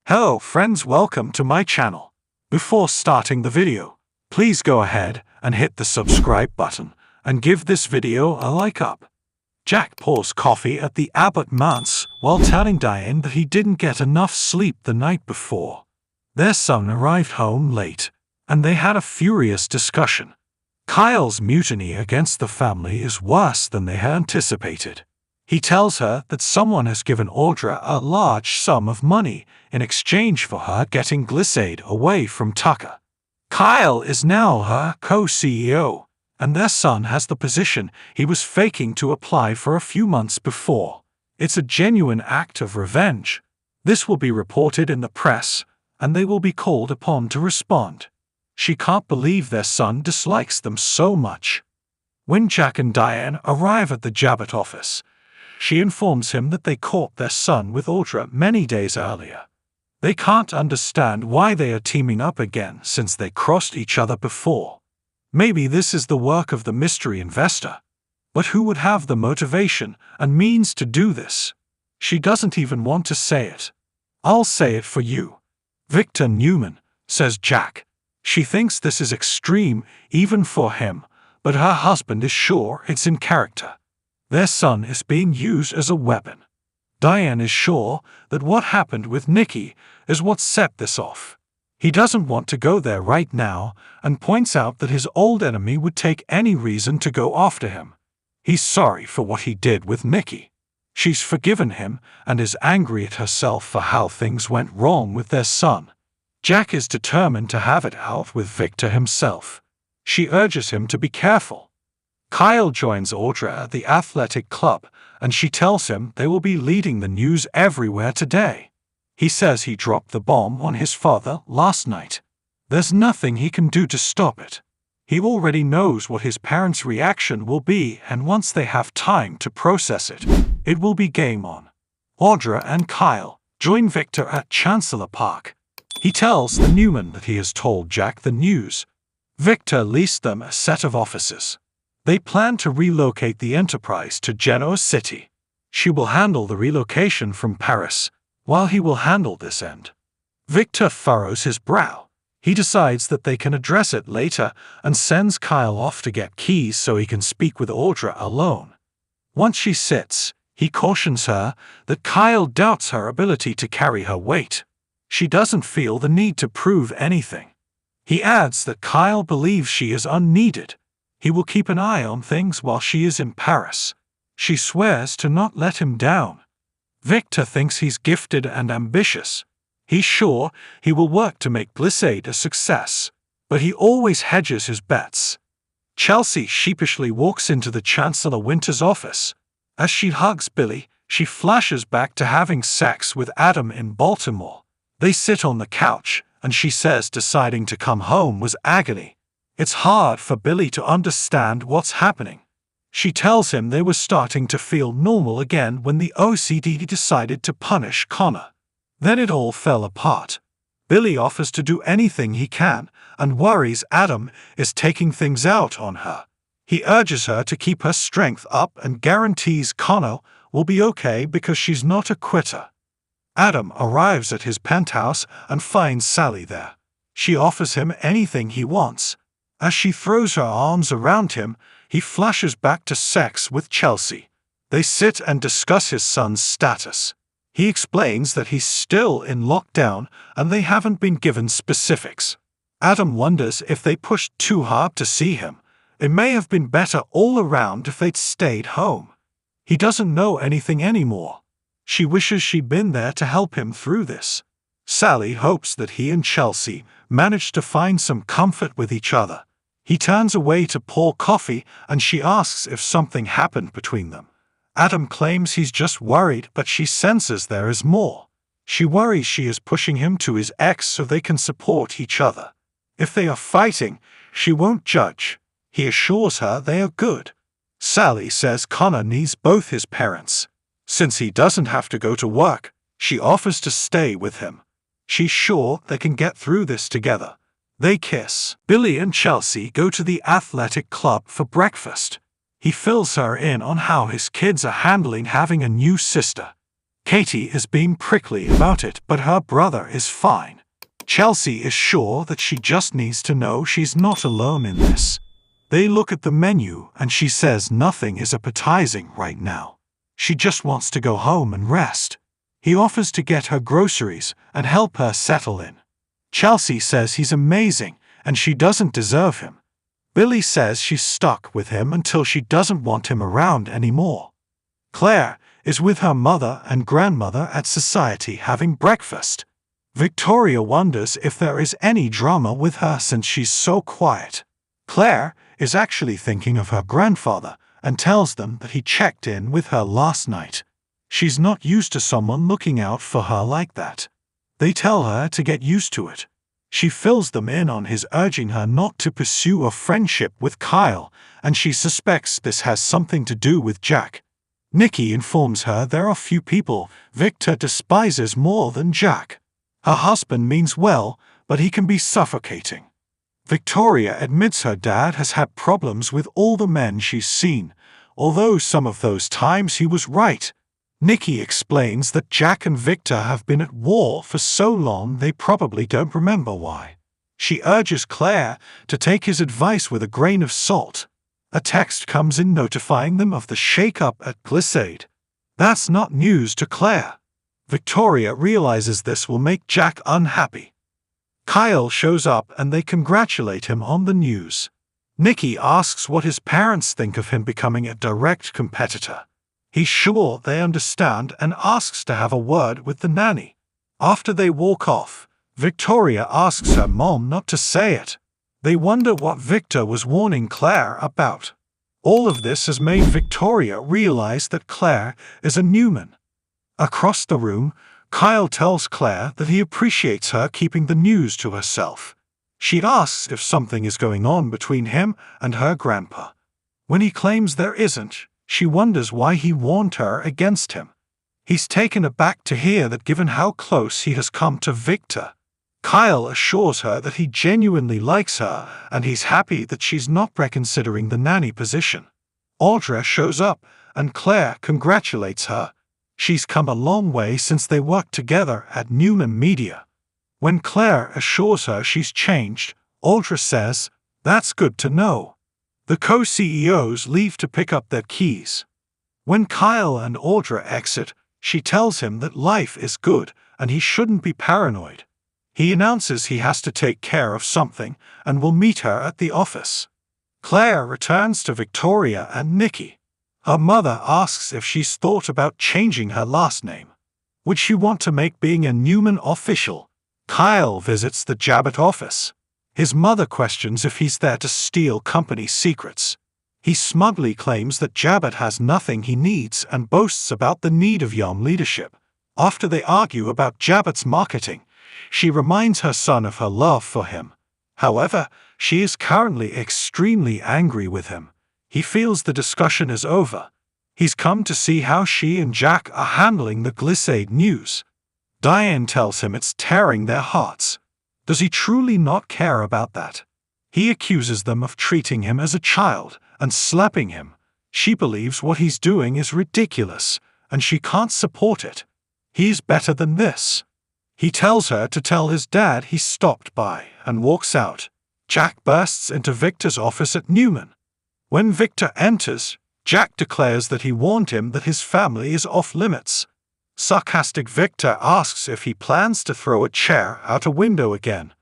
Hello friends, welcome to my channel. Before starting the video, please go ahead and hit the subscribe button and give this video a like up. Jack pours coffee at the Abbott manse while telling Diane that he didn't get enough sleep the night before. Their son arrived home late, and they had a furious discussion. Kyle's mutiny against the family is worse than they had anticipated. He tells her that someone has given Audra a large sum of money in exchange for her getting Glissade away from Tucker. Kyle is now her co-CEO, and their son has the position he was faking to apply for a few months before. It's a genuine act of revenge. This will be reported in the press, and they will be called upon to respond. She can't believe their son dislikes them so much. When Jack and Diane arrive at the Jabbott office, she informs him that they caught their son with Audra many days earlier. They can't understand why they are teaming up again since they crossed each other before. Maybe this is the work of the mystery investor. But who would have the motivation and means to do this? She doesn't even want to say it. "I'll say it for you. Victor Newman," says Jack. She thinks this is extreme even for him, but her husband is sure it's in character. Their son is being used as a weapon. Diane is sure that what happened with Nikki is what set this off. He doesn't want to go there right now and points out that his old enemy would take any reason to go after him. He's sorry for what he did with Nikki. She's forgiven him and is angry at herself for how things went wrong with their son. Jack is determined to have it out with Victor himself. She urges him to be careful. Kyle joins Audra at the athletic club, and she tells him they will be leading the news everywhere today. He says he dropped the bomb on his father last night. There's nothing he can do to stop it. He already knows what his parents' reaction will be, and once they have time to process it, it will be game on. Audra and Kyle join Victor at Chancellor Park. He tells the Newman that he has told Jack the news. Victor leased them a set of offices. They plan to relocate the enterprise to Genoa City. She will handle the relocation from Paris, while he will handle this end. Victor furrows his brow. He decides that they can address it later and sends Kyle off to get keys so he can speak with Audra alone. Once she sits, he cautions her that Kyle doubts her ability to carry her weight. She doesn't feel the need to prove anything. He adds that Kyle believes she is unneeded. He will keep an eye on things while she is in Paris. She swears to not let him down. Victor thinks he's gifted and ambitious. He's sure he will work to make Glissade a success, but he always hedges his bets. Chelsea sheepishly walks into the Chancellor Winter's office. As she hugs Billy, she flashes back to having sex with Adam in Baltimore. They sit on the couch, and she says deciding to come home was agony. It's hard for Billy to understand what's happening. She tells him they were starting to feel normal again when the OCD decided to punish Connor. Then it all fell apart. Billy offers to do anything he can and worries Adam is taking things out on her. He urges her to keep her strength up and guarantees Connor will be okay because she's not a quitter. Adam arrives at his penthouse and finds Sally there. She offers him anything he wants. As she throws her arms around him, he flashes back to sex with Chelsea. They sit and discuss his son's status. He explains that he's still in lockdown and they haven't been given specifics. Adam wonders if they pushed too hard to see him. It may have been better all around if they'd stayed home. He doesn't know anything anymore. She wishes she'd been there to help him through this. Sally hopes that he and Chelsea manage to find some comfort with each other. He turns away to pour coffee and she asks if something happened between them. Adam claims he's just worried, but she senses there is more. She worries she is pushing him to his ex so they can support each other. If they are fighting, she won't judge. He assures her they are good. Sally says Connor needs both his parents. Since he doesn't have to go to work, she offers to stay with him. She's sure they can get through this together. They kiss. Billy and Chelsea go to the athletic club for breakfast. He fills her in on how his kids are handling having a new sister. Katie is being prickly about it, but her brother is fine. Chelsea is sure that she just needs to know she's not alone in this. They look at the menu and she says nothing is appetizing right now. She just wants to go home and rest. He offers to get her groceries and help her settle in. Chelsea says he's amazing and she doesn't deserve him. Billy says she's stuck with him until she doesn't want him around anymore. Claire is with her mother and grandmother at society having breakfast. Victoria wonders if there is any drama with her since she's so quiet. Claire is actually thinking of her grandfather and tells them that he checked in with her last night. She's not used to someone looking out for her like that. They tell her to get used to it. She fills them in on his urging her not to pursue a friendship with Kyle, and she suspects this has something to do with Jack. Nikki informs her there are few people Victor despises more than Jack. Her husband means well, but he can be suffocating. Victoria admits her dad has had problems with all the men she's seen, although some of those times he was right. Nikki explains that Jack and Victor have been at war for so long they probably don't remember why. She urges Claire to take his advice with a grain of salt. A text comes in notifying them of the shake-up at Glissade. That's not news to Claire. Victoria realizes this will make Jack unhappy. Kyle shows up and they congratulate him on the news. Nikki asks what his parents think of him becoming a direct competitor. He's sure they understand and asks to have a word with the nanny. After they walk off, Victoria asks her mom not to say it. They wonder what Victor was warning Claire about. All of this has made Victoria realize that Claire is a Newman. Across the room, Kyle tells Claire that he appreciates her keeping the news to herself. She asks if something is going on between him and her grandpa. When he claims there isn't, she wonders why he warned her against him. He's taken aback to hear that given how close he has come to Victor. Kyle assures her that he genuinely likes her and he's happy that she's not reconsidering the nanny position. Audra shows up and Claire congratulates her. She's come a long way since they worked together at Newman Media. When Claire assures her she's changed, Audra says, "That's good to know." The co-CEOs leave to pick up their keys. When Kyle and Audra exit, she tells him that life is good and he shouldn't be paranoid. He announces he has to take care of something and will meet her at the office. Claire returns to Victoria and Nikki. Her mother asks if she's thought about changing her last name. Would she want to make being a Newman official? Kyle visits the Jabot office. His mother questions if he's there to steal company secrets. He smugly claims that Jabot has nothing he needs and boasts about the need of young leadership. After they argue about Jabot's marketing, she reminds her son of her love for him. However, she is currently extremely angry with him. He feels the discussion is over. He's come to see how she and Jack are handling the Glissade news. Diane tells him it's tearing their hearts. Does he truly not care about that? He accuses them of treating him as a child and slapping him. She believes what he's doing is ridiculous, and she can't support it. He's better than this. He tells her to tell his dad he stopped by and walks out. Jack bursts into Victor's office at Newman. When Victor enters, Jack declares that he warned him that his family is off limits. Sarcastic Victor asks if he plans to throw a chair out a window again.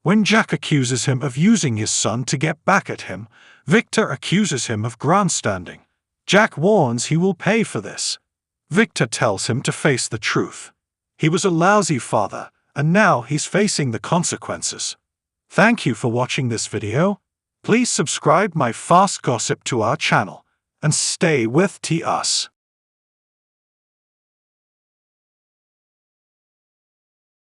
When Jack accuses him of using his son to get back at him, Victor accuses him of grandstanding. Jack warns he will pay for this. Victor tells him to face the truth. He was a lousy father, and now he's facing the consequences. Thank you for watching this video. Please subscribe my fast gossip to our channel, and stay with us.